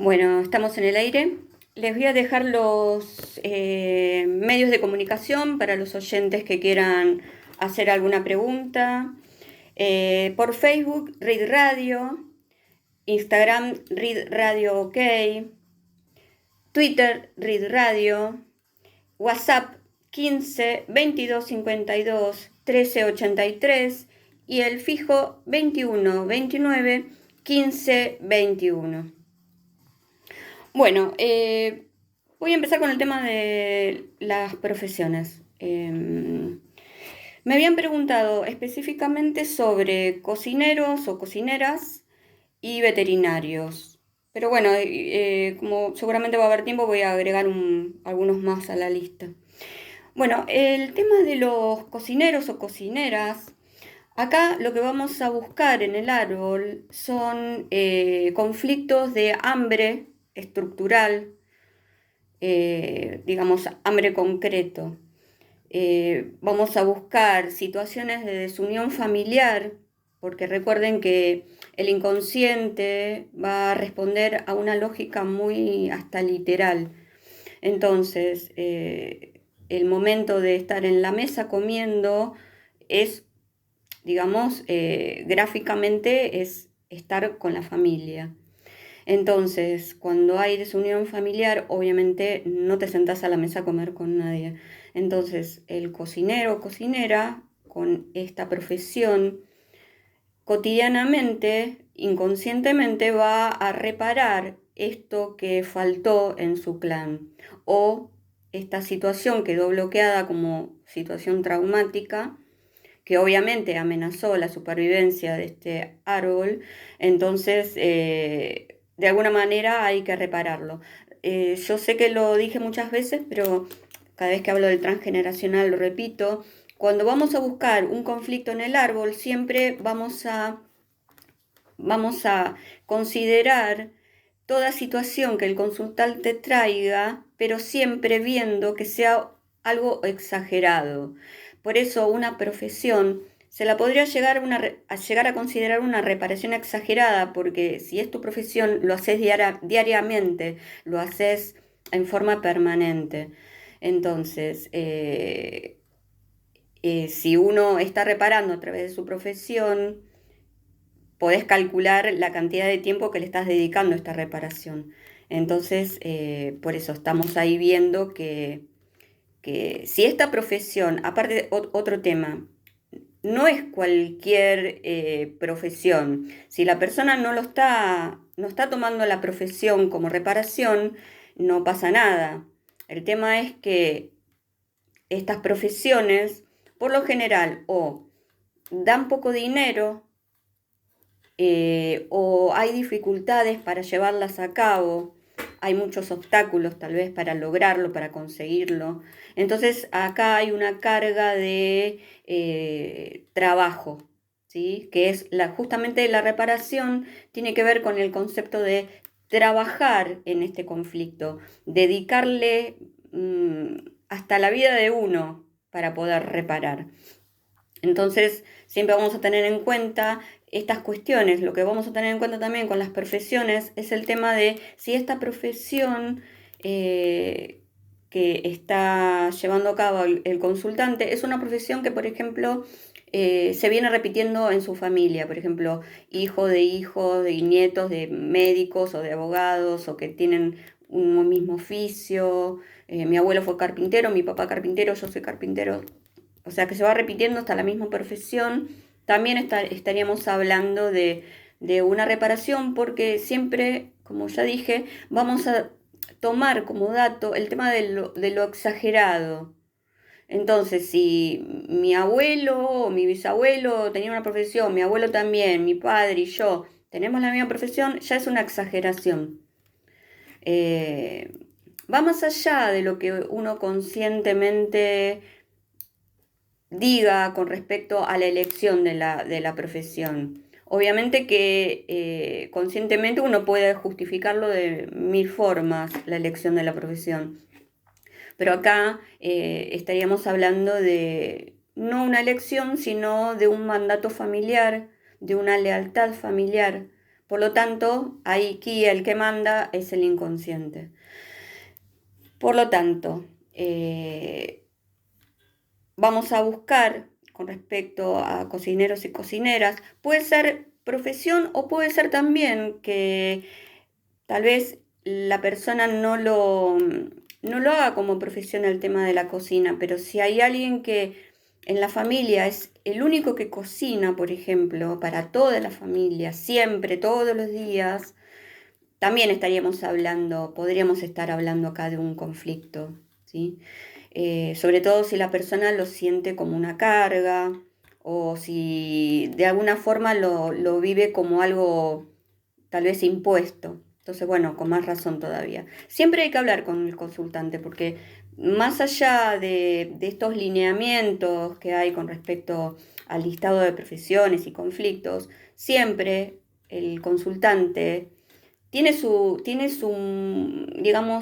Bueno, estamos en el aire. Les voy a dejar los medios de comunicación para los oyentes que quieran hacer alguna pregunta. Por Facebook, Read Radio, Instagram, Read Radio OK, Twitter, Read Radio, WhatsApp 15 22 52 13 83 y el fijo 21 29 15 21. Bueno, voy a empezar con el tema de las profesiones. Me habían preguntado específicamente sobre cocineros o cocineras y veterinarios. Pero bueno, como seguramente va a haber tiempo, voy a agregar algunos más a la lista. Bueno, el tema de los cocineros o cocineras, acá lo que vamos a buscar en el árbol son conflictos de hambre estructural, digamos, hambre concreto. Vamos a buscar situaciones de desunión familiar, porque recuerden que el inconsciente va a responder a una lógica muy hasta literal. Entonces, el momento de estar en la mesa comiendo es, digamos, gráficamente es estar con la familia. Entonces, cuando hay desunión familiar, obviamente no te sentás a la mesa a comer con nadie. Entonces, el cocinero o cocinera con esta profesión cotidianamente, inconscientemente, va a reparar esto que faltó en su clan o esta situación quedó bloqueada como situación traumática que obviamente amenazó la supervivencia de este árbol. Entonces, de alguna manera hay que repararlo. Yo sé que lo dije muchas veces, pero cada vez que hablo del transgeneracional lo repito. Cuando vamos a buscar un conflicto en el árbol, siempre vamos a considerar toda situación que el consultante traiga, pero siempre viendo que sea algo exagerado. Por eso una profesión se la podría llegar a considerar una reparación exagerada, porque si es tu profesión, lo haces diariamente, lo haces en forma permanente. Entonces, si uno está reparando a través de su profesión, podés calcular la cantidad de tiempo que le estás dedicando a esta reparación. Entonces, por eso estamos ahí viendo que si esta profesión, aparte otro tema, no es cualquier profesión. Si la persona no está tomando la profesión como reparación, no pasa nada. El tema es que estas profesiones, por lo general, o dan poco dinero, o hay dificultades para llevarlas a cabo, hay muchos obstáculos tal vez para lograrlo, para conseguirlo. Entonces acá hay una carga de trabajo, ¿sí? Que es justamente la reparación, tiene que ver con el concepto de trabajar en este conflicto, dedicarle hasta la vida de uno para poder reparar. Entonces, siempre vamos a tener en cuenta estas cuestiones. Lo que vamos a tener en cuenta también con las profesiones es el tema de si esta profesión que está llevando a cabo el consultante es una profesión que, por ejemplo, se viene repitiendo en su familia. Por ejemplo, hijos, de nietos de médicos o de abogados o que tienen un mismo oficio. Mi abuelo fue carpintero, mi papá carpintero, yo soy carpintero, o sea que se va repitiendo hasta la misma profesión. También estaríamos hablando de una reparación porque siempre, como ya dije, vamos a tomar como dato el tema de lo exagerado. Entonces, si mi abuelo o mi bisabuelo tenía una profesión, mi abuelo también, mi padre y yo tenemos la misma profesión, ya es una exageración. Eh, Va más allá de lo que uno conscientemente diga con respecto a la elección de la profesión. Obviamente que conscientemente uno puede justificarlo de mil formas, la elección de la profesión, pero acá estaríamos hablando de no una elección, sino de un mandato familiar, de una lealtad familiar, Por lo tanto, aquí el que manda es el inconsciente. Por lo tanto, vamos a buscar con respecto a cocineros y cocineras, puede ser profesión o puede ser también que tal vez la persona no lo haga como profesión el tema de la cocina, pero si hay alguien que en la familia es el único que cocina, por ejemplo, para toda la familia, siempre, todos los días, también estaríamos hablando, podríamos estar hablando acá de un conflicto, ¿sí? Sobre todo si la persona lo siente como una carga o si de alguna forma lo vive como algo tal vez impuesto. Entonces, bueno, con más razón todavía. Siempre hay que hablar con el consultante porque más allá de estos lineamientos que hay con respecto al listado de profesiones y conflictos, siempre el consultante digamos,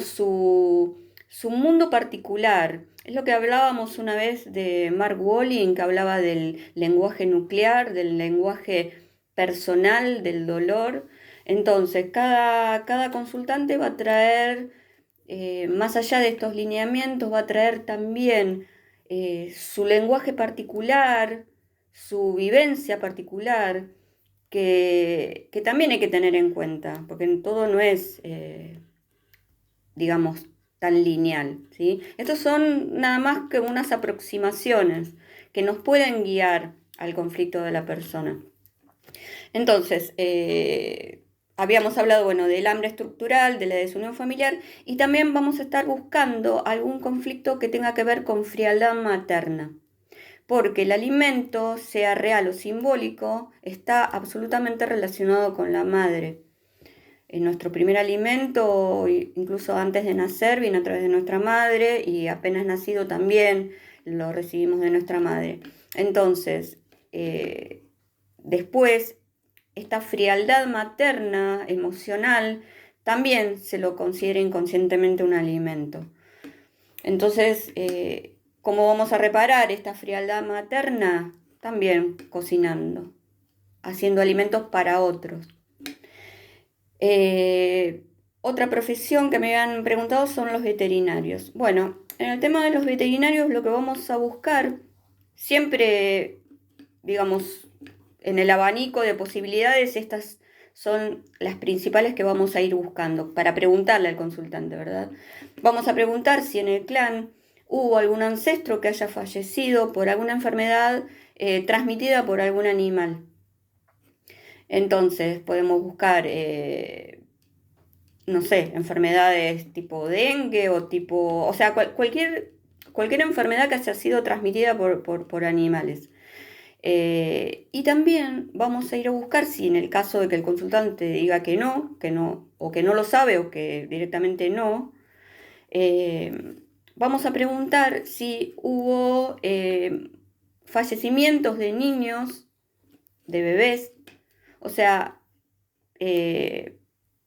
su mundo particular. Es lo que hablábamos una vez de Mark Walling, que hablaba del lenguaje nuclear, del lenguaje personal, del dolor. Entonces, cada consultante va a traer, más allá de estos lineamientos, va a traer también su lenguaje particular, su vivencia particular que también hay que tener en cuenta, porque todo no es, digamos, tan lineal, ¿sí? Estos son nada más que unas aproximaciones que nos pueden guiar al conflicto de la persona. Entonces, habíamos hablado, bueno, del hambre estructural, de la desunión familiar, y también vamos a estar buscando algún conflicto que tenga que ver con frialdad materna porque el alimento, sea real o simbólico, está absolutamente relacionado con la madre. Nuestro primer alimento, incluso antes de nacer, viene a través de nuestra madre y apenas nacido también lo recibimos de nuestra madre. Entonces, después, esta frialdad materna, emocional, también se lo considera inconscientemente un alimento. Entonces, ¿cómo vamos a reparar esta frialdad materna? También cocinando, haciendo alimentos para otros. Otra profesión que me habían preguntado son los veterinarios. Bueno, en el tema de los veterinarios lo que vamos a buscar, siempre, digamos, en el abanico de posibilidades, estas son las principales que vamos a ir buscando para preguntarle al consultante, ¿verdad? Vamos a preguntar si en el clan hubo algún ancestro que haya fallecido por alguna enfermedad transmitida por algún animal. Entonces podemos buscar, no sé, enfermedades tipo dengue o tipo, o sea, cualquier enfermedad que haya sido transmitida por animales. Y también vamos a ir a buscar si en el caso de que el consultante diga que no, o que no lo sabe o que directamente no, vamos a preguntar si hubo fallecimientos de niños, de bebés, o sea, eh,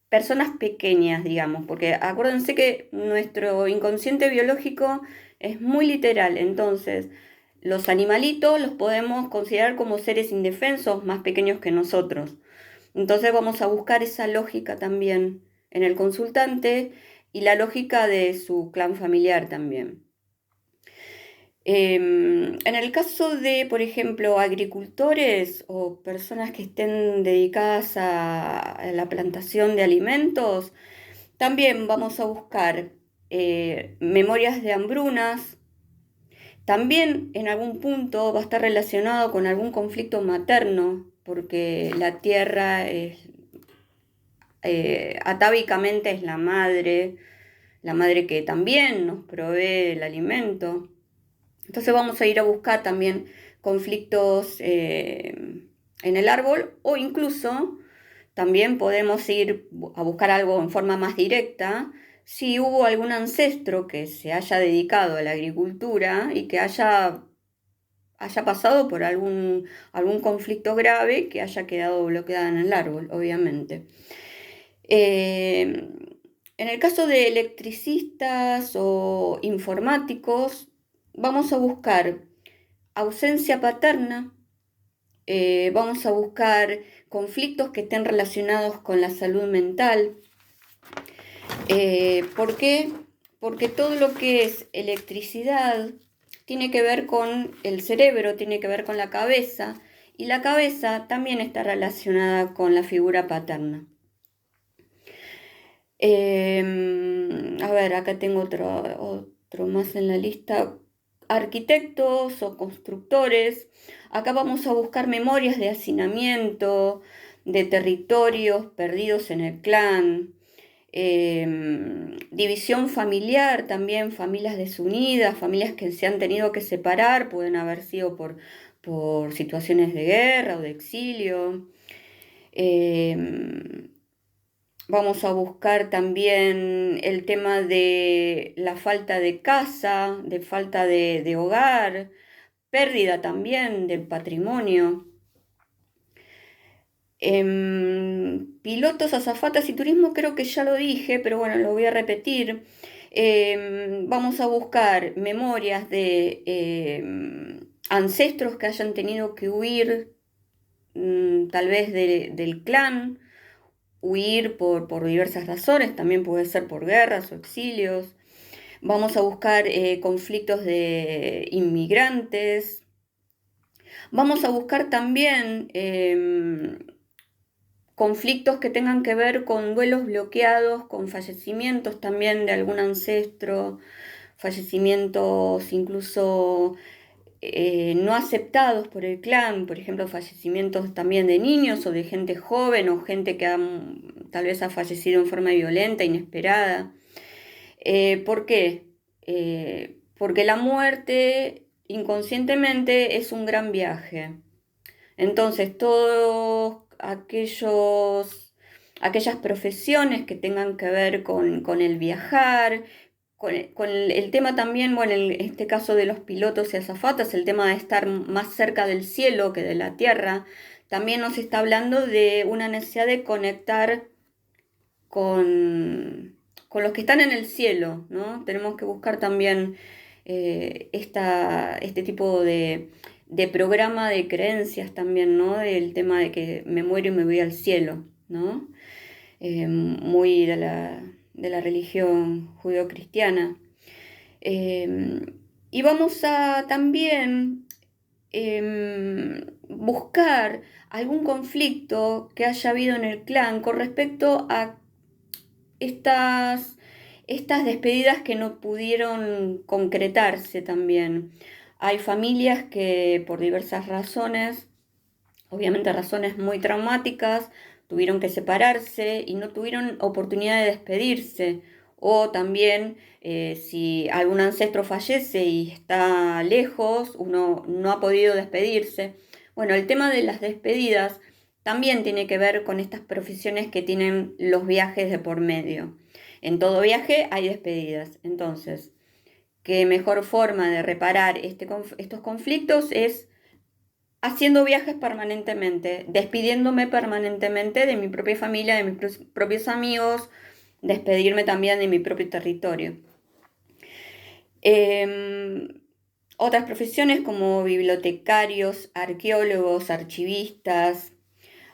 personas pequeñas, digamos, porque acuérdense que nuestro inconsciente biológico es muy literal, entonces los animalitos los podemos considerar como seres indefensos, más pequeños que nosotros. Entonces vamos a buscar esa lógica también en el consultante y la lógica de su clan familiar también. En el caso de, por ejemplo, agricultores o personas que estén dedicadas a la plantación de alimentos, también vamos a buscar memorias de hambrunas. También en algún punto va a estar relacionado con algún conflicto materno, porque la tierra atávicamente es la madre que también nos provee el alimento. Entonces vamos a ir a buscar también conflictos en el árbol o incluso también podemos ir a buscar algo en forma más directa si hubo algún ancestro que se haya dedicado a la agricultura y que haya pasado por algún conflicto grave que haya quedado bloqueado en el árbol, obviamente. En el caso de electricistas o informáticos, vamos a buscar ausencia paterna, Vamos a buscar conflictos que estén relacionados con la salud mental. ¿Por qué? Porque todo lo que es electricidad tiene que ver con el cerebro, tiene que ver con la cabeza, y la cabeza también está relacionada con la figura paterna. A ver, acá tengo otro más en la lista. Arquitectos o constructores. Acá vamos a buscar memorias de hacinamiento, de territorios perdidos en el clan, división familiar también, familias desunidas, familias que se han tenido que separar, pueden haber sido por situaciones de guerra o de exilio. Vamos a buscar también el tema de la falta de casa, de falta de hogar, pérdida también del patrimonio. Pilotos, azafatas y turismo creo que ya lo dije, pero bueno, lo voy a repetir. Vamos a buscar memorias de ancestros que hayan tenido que huir, tal vez del clan, huir por diversas razones, también puede ser por guerras o exilios. Vamos a buscar conflictos de inmigrantes. Vamos a buscar también conflictos que tengan que ver con duelos bloqueados, con fallecimientos también de algún ancestro, fallecimientos incluso no aceptados por el clan, por ejemplo, fallecimientos también de niños o de gente joven o gente que tal vez ha fallecido en forma violenta, inesperada. ¿Por qué? Porque la muerte inconscientemente es un gran viaje. Entonces, todos aquellas profesiones que tengan que ver con el viajar, con el tema también, bueno, en este caso de los pilotos y azafatas, el tema de estar más cerca del cielo que de la tierra, también nos está hablando de una necesidad de conectar con los que están en el cielo, ¿no? Tenemos que buscar también este tipo de programa de creencias también, ¿no? El tema de que me muero y me voy al cielo, ¿no? Muy de la religión judeocristiana. Y vamos a también buscar algún conflicto que haya habido en el clan con respecto a estas despedidas que no pudieron concretarse también. Hay familias que por diversas razones, obviamente razones muy traumáticas, tuvieron que separarse y no tuvieron oportunidad de despedirse. O también si algún ancestro fallece y está lejos, uno no ha podido despedirse. Bueno, el tema de las despedidas también tiene que ver con estas profesiones que tienen los viajes de por medio. En todo viaje hay despedidas. Entonces, qué mejor forma de reparar estos conflictos es haciendo viajes permanentemente, despidiéndome permanentemente de mi propia familia, de mis propios amigos, despedirme también de mi propio territorio. Otras profesiones como bibliotecarios, arqueólogos, archivistas.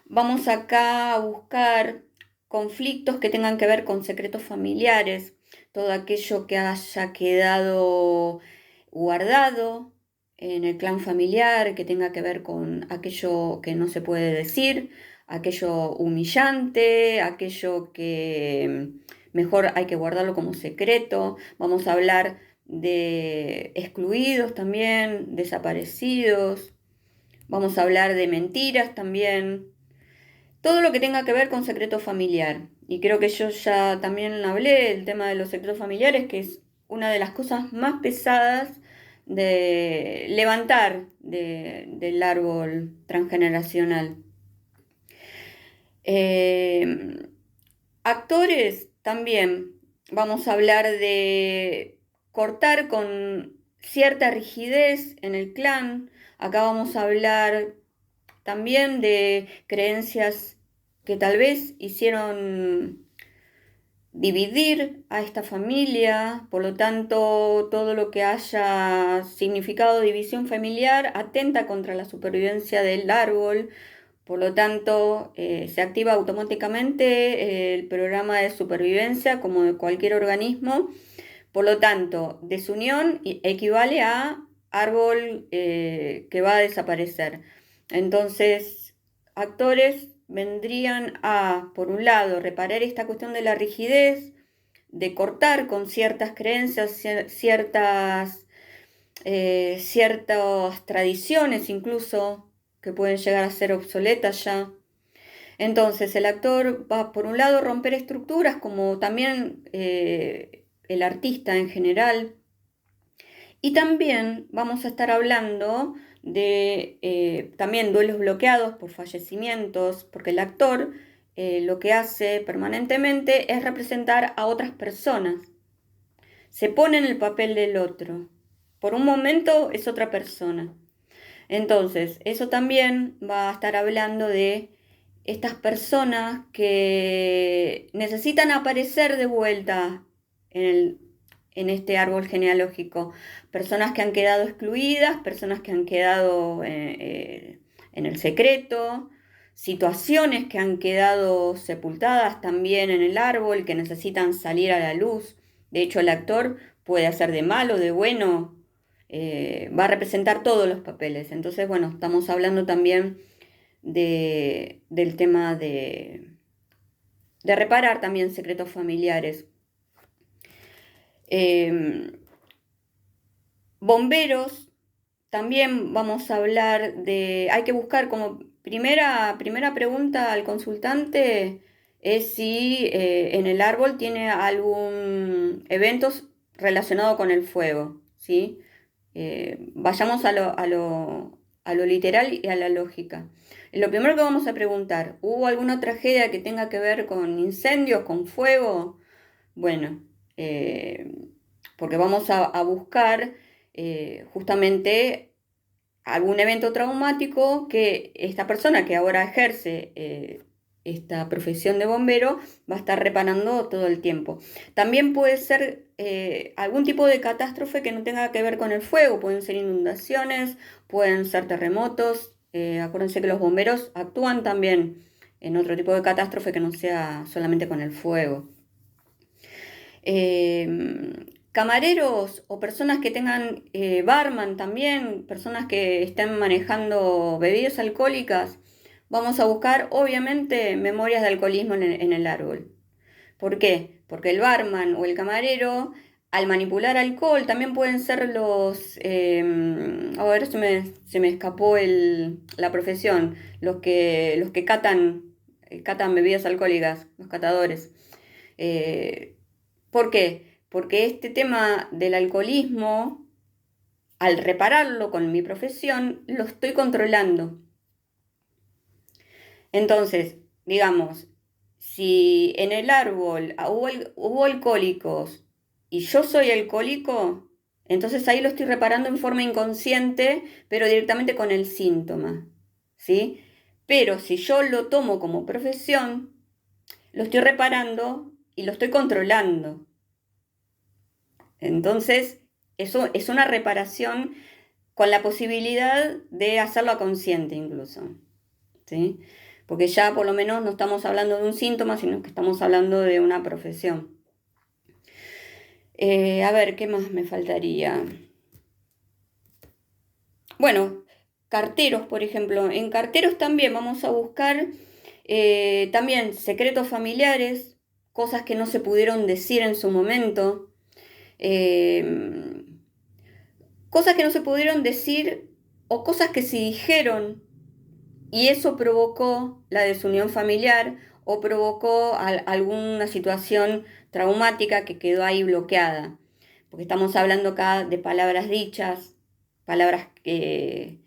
Vamos acá a buscar conflictos que tengan que ver con secretos familiares, todo aquello que haya quedado guardado en el clan familiar, que tenga que ver con aquello que no se puede decir, aquello humillante, aquello que mejor hay que guardarlo como secreto. Vamos a hablar de excluidos también, desaparecidos. Vamos a hablar de mentiras también. Todo lo que tenga que ver con secreto familiar. Y creo que yo ya también hablé del tema de los secretos familiares, que es una de las cosas más pesadas de levantar del árbol transgeneracional. Actores también. Vamos a hablar de cortar con cierta rigidez en el clan. Acá vamos a hablar también de creencias que tal vez hicieron dividir a esta familia, por lo tanto, todo lo que haya significado división familiar atenta contra la supervivencia del árbol, por lo tanto, se activa automáticamente el programa de supervivencia como de cualquier organismo, por lo tanto, desunión equivale a árbol que va a desaparecer. Entonces, actores vendrían a, por un lado, reparar esta cuestión de la rigidez, de cortar con ciertas creencias, ciertas tradiciones incluso que pueden llegar a ser obsoletas ya. Entonces el actor va por un lado a romper estructuras como también el artista en general, y también vamos a estar hablando de también duelos bloqueados por fallecimientos, porque el actor lo que hace permanentemente es representar a otras personas, se pone en el papel del otro, por un momento es otra persona. Entonces, eso también va a estar hablando de estas personas que necesitan aparecer de vuelta en, en este árbol genealógico. Personas que han quedado excluidas, personas que han quedado en el secreto, situaciones que han quedado sepultadas también en el árbol, que necesitan salir a la luz. De hecho, el actor puede hacer de malo, de bueno, va a representar todos los papeles. Entonces, bueno, estamos hablando también del tema de reparar también secretos familiares. Bomberos, también vamos a hablar de, hay que buscar como primera pregunta al consultante es si en el árbol tiene algún evento relacionado con el fuego, ¿sí? Vayamos a lo literal y a la lógica. Lo primero que vamos a preguntar, ¿hubo alguna tragedia que tenga que ver con incendios, con fuego? Bueno, porque vamos a buscar justamente algún evento traumático que esta persona que ahora ejerce esta profesión de bombero va a estar reparando todo el tiempo. También puede ser algún tipo de catástrofe que no tenga que ver con el fuego, pueden ser inundaciones, pueden ser terremotos. Acuérdense que los bomberos actúan también en otro tipo de catástrofe que no sea solamente con el fuego. Camareros o personas que tengan barman también, personas que estén manejando bebidas alcohólicas, vamos a buscar obviamente memorias de alcoholismo en el árbol. ¿Por qué? Porque el barman o el camarero, al manipular alcohol, también pueden ser a ver, se me escapó la profesión, los que catan bebidas alcohólicas, los catadores. ¿Por qué? Porque este tema del alcoholismo, al repararlo con mi profesión, lo estoy controlando. Entonces, digamos, si en el árbol hubo alcohólicos y yo soy alcohólico, entonces ahí lo estoy reparando en forma inconsciente, pero directamente con el síntoma, ¿sí? Pero si yo lo tomo como profesión, lo estoy reparando y lo estoy controlando. Entonces, eso es una reparación con la posibilidad de hacerlo consciente incluso, ¿sí? Porque ya por lo menos no estamos hablando de un síntoma, sino que estamos hablando de una profesión. A ver, ¿qué más me faltaría? Bueno, carteros, por ejemplo. En carteros también vamos a buscar también secretos familiares, cosas que no se pudieron decir en su momento. Eh, Cosas que no se pudieron decir o cosas que se dijeron y eso provocó la desunión familiar o provocó alguna situación traumática que quedó ahí bloqueada. Porque estamos hablando acá de palabras dichas, palabras que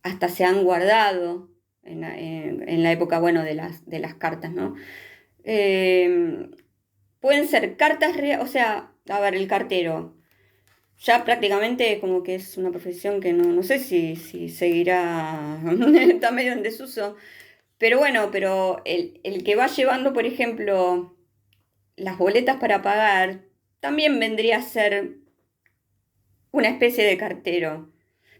hasta se han guardado en la época, bueno, de las cartas, ¿no? Eh, Pueden ser cartas, o sea, a ver, el cartero ya prácticamente como que es una profesión que no sé si seguirá, está medio en desuso, pero bueno, pero el que va llevando, por ejemplo, las boletas para pagar también vendría a ser una especie de cartero.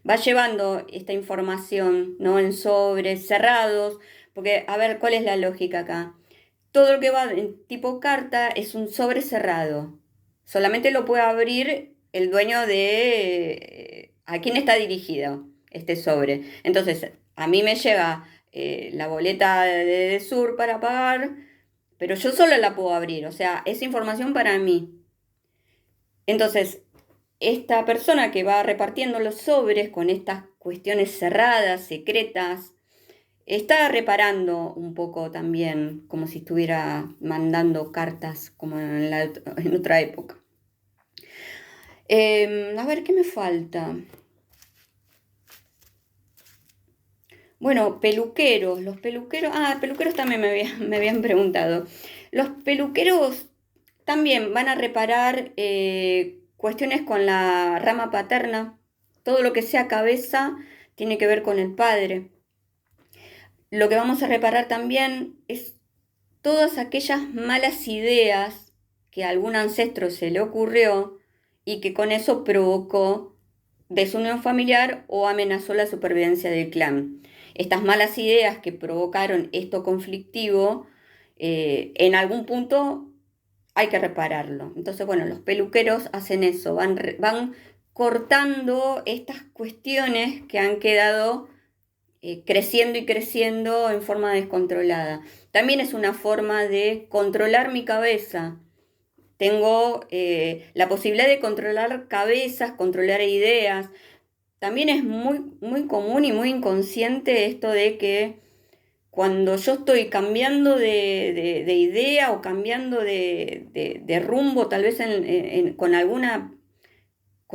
Va llevando esta información, ¿no? En sobres cerrados, porque a ver, ¿cuál es la lógica acá? Todo lo que va en tipo carta es un sobre cerrado. Solamente lo puede abrir el dueño de a quién está dirigido este sobre. Entonces, a mí me llega la boleta de Sur para pagar, pero yo solo la puedo abrir, o sea, es información para mí. Entonces, esta persona que va repartiendo los sobres con estas cuestiones cerradas, secretas, está reparando un poco también, como si estuviera mandando cartas como en otra época. A ver, ¿qué me falta? Bueno, peluqueros, peluqueros también me habían preguntado. Los peluqueros también van a reparar cuestiones con la rama paterna. Todo lo que sea cabeza tiene que ver con el padre. Lo que vamos a reparar también es todas aquellas malas ideas que a algún ancestro se le ocurrió y que con eso provocó desunión familiar o amenazó la supervivencia del clan. Estas malas ideas que provocaron esto conflictivo, en algún punto hay que repararlo. Entonces, bueno, los peluqueros hacen eso, van cortando estas cuestiones que han quedado creciendo y creciendo en forma descontrolada. También es una forma de controlar mi cabeza. Tengo la posibilidad de controlar cabezas, controlar ideas. También es muy común y muy inconsciente esto de que cuando yo estoy cambiando de idea o cambiando de rumbo, tal vez con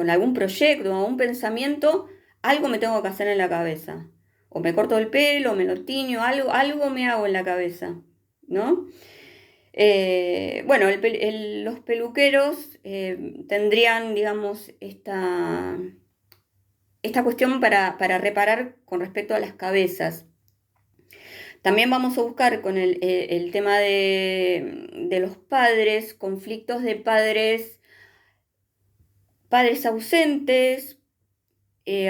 algún proyecto o un pensamiento, algo me tengo que hacer en la cabeza. O me corto el pelo, o me lo tiño, algo me hago en la cabeza, ¿no? Bueno, los peluqueros tendrían, digamos, esta cuestión para reparar con respecto a las cabezas. También vamos a buscar con el tema de los padres, conflictos de padres ausentes.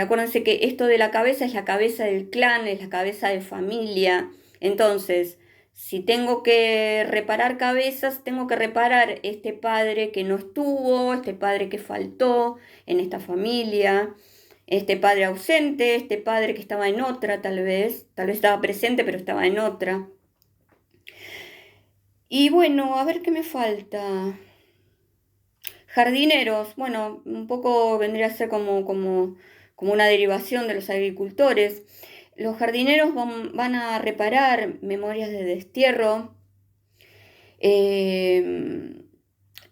Acuérdense que esto de la cabeza es la cabeza del clan, es la cabeza de familia. Entonces, si tengo que reparar cabezas, tengo que reparar este padre que no estuvo, este padre que faltó en esta familia, este padre ausente, este padre que estaba en otra tal vez estaba presente pero estaba en otra. Y bueno, a ver qué me falta. Jardineros, bueno, un poco vendría a ser como una derivación de los agricultores. Los jardineros van a reparar memorias de destierro. Eh,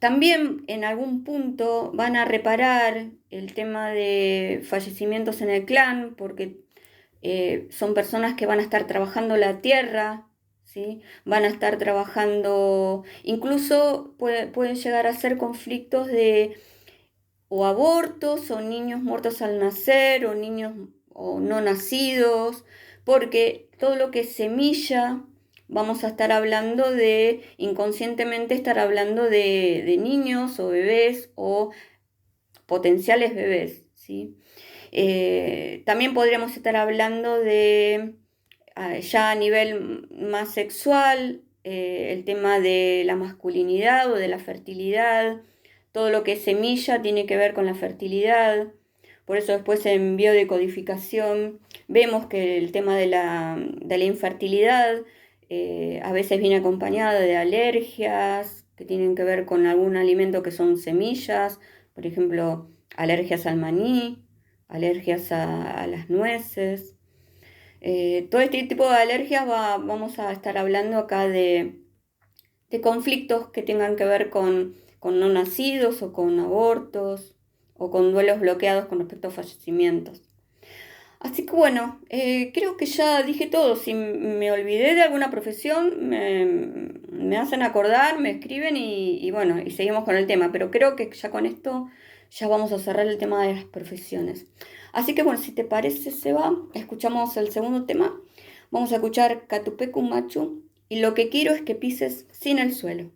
También en algún punto van a reparar el tema de fallecimientos en el clan, porque son personas que van a estar trabajando la tierra, ¿sí? Van a estar trabajando, incluso pueden llegar a ser conflictos de o abortos o niños muertos al nacer o niños o no nacidos, porque todo lo que es semilla, vamos a estar hablando inconscientemente estar hablando de niños o bebés o potenciales bebés, ¿sí? También podríamos estar hablando de, ya a nivel más sexual, el tema de la masculinidad o de la fertilidad. Todo lo que es semilla tiene que ver con la fertilidad. Por eso después en biodecodificación vemos que el tema de la infertilidad a veces viene acompañada de alergias que tienen que ver con algún alimento que son semillas, por ejemplo, alergias al maní, alergias a las nueces. Todo este tipo de alergias vamos a estar hablando acá de conflictos que tengan que ver con no nacidos o con abortos o con duelos bloqueados con respecto a fallecimientos. Así que bueno, creo que ya dije todo. Si me olvidé de alguna profesión, me hacen acordar, me escriben y bueno, y seguimos con el tema. Pero creo que ya con esto ya vamos a cerrar el tema de las profesiones. Así que bueno, si te parece, Seba, escuchamos el segundo tema. Vamos a escuchar Catupecu Machu y lo que quiero es que pises sin el suelo.